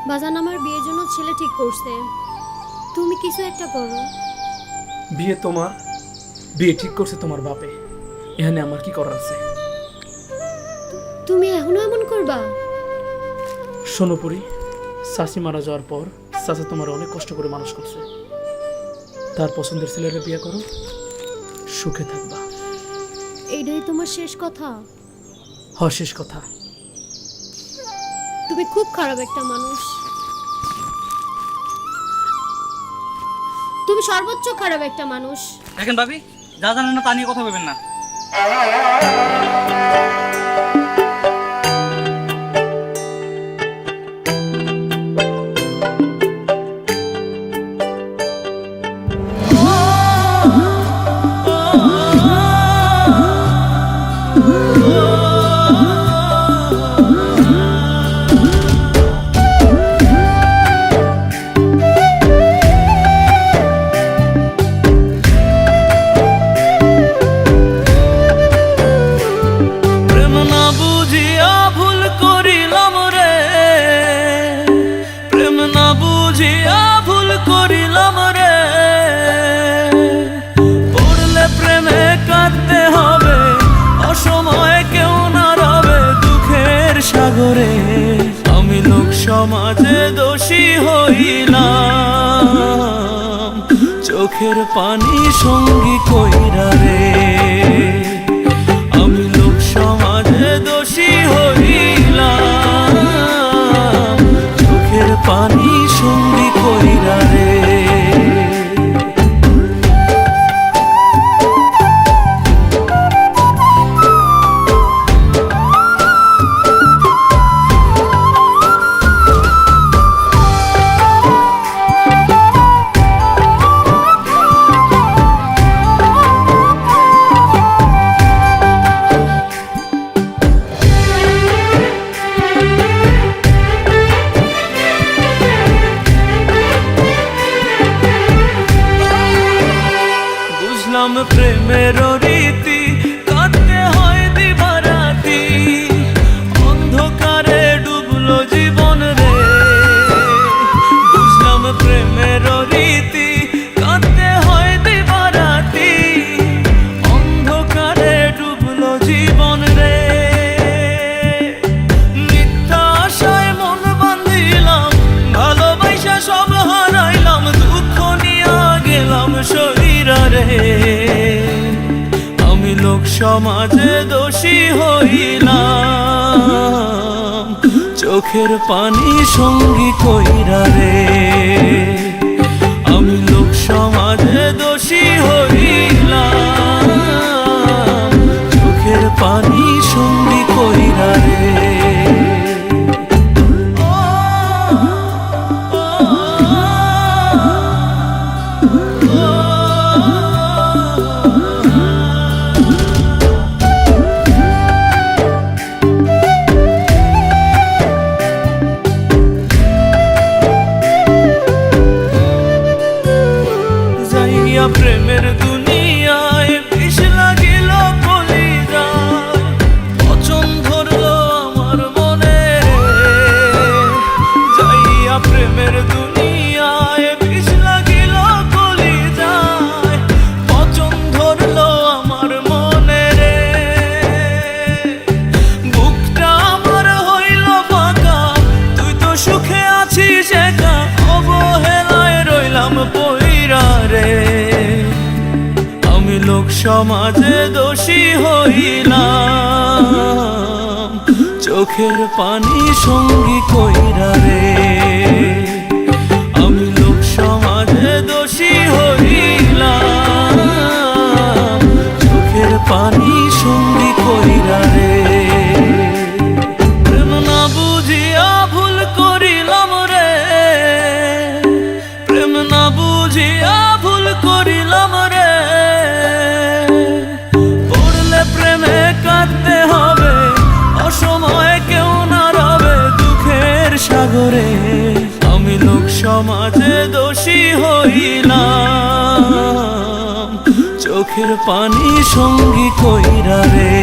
বাজান আমার বিয়ের জন্য ছেলে ঠিক করছে, তুমি কিছু একটা করো। বিয়ে ঠিক করছে তোমার বাপে, এখানে আমার কি করার আছে? তুমি এখনো এমন করবা? শোনো পরি, চাচি মারা যাওয়ার পর চাচা তোমার অনেক কষ্ট করে মানুষ করছে। তার পছন্দের ছেলেরা বিয়ে করো, সুখে থাকবা। এইটাই তোমার শেষ কথা? শেষ কথা। তুমি খুব খারাপ একটা মানুষ, তুমি সর্বোচ্চ খারাপ একটা মানুষ। দেখেন ভাবি, যা জানেন না তা নিয়ে কথা বলবেন না। সাগরে আমি লোক সমাজে দোষী হইলাম, চোখের পানি সঙ্গী কইরা রে। আমি লোক সমাজে দোষী হইলাম, চোখের পানি সঙ্গী কইরা রে। প্রেমের রীতি কাটতে হয় দিবারাতি, অন্ধকারে ডুবলো জীবন রে। বুঝলাম প্রেমের রীতি কাটতে হয় দিবারাতি, অন্ধকারে ডুবলো জীবন রে। মিথ্যা আশায় মন বাঁধিলাম, ভালোবাসা সব হারাইলাম, দুঃখ নিয়া গেলাম শরীরা রে। আমি লোক সমাজে দোষী হইলাম, চোখের পানি সঙ্গী কইরা রে। আমি লোক সমাজে দোষী হইলাম, চোখের পানি সঙ্গী কইরা রে। প্রেমের দুনিয়ায় বিষ লাগিল কলিজায়, পচন ধরলো আমার মনে। যাইয়া প্রেমের দুনিয়ায় বিষ লাগিল কলিজায়, পচন ধরলো আমার মনে রে। বুকটা আমার হইল ফাঁকা, তুই তো সুখে আছিস একা, অবহেলায় রইলাম পইরা রে। আমি লোক সমাজে দোষী হইলাম, চোখের পানি সঙ্গী কইরা রে। আমি লোক সমাজে দোষী হইলাম, চোখের পানি সঙ্গী কইরা রে। প্রেম না বুঝিয়া ভুল করিলাম রে, প্রেম না বুঝিয়া ভুল করিলাম রে। পড়লে প্রেমে কাঁদতে হবে, অসময়ে কেউ না রবে দুঃখের সাগরে। আমি লোক সমাজে দোষী হইলাম, চোখের পানি সঙ্গী কইরা রে।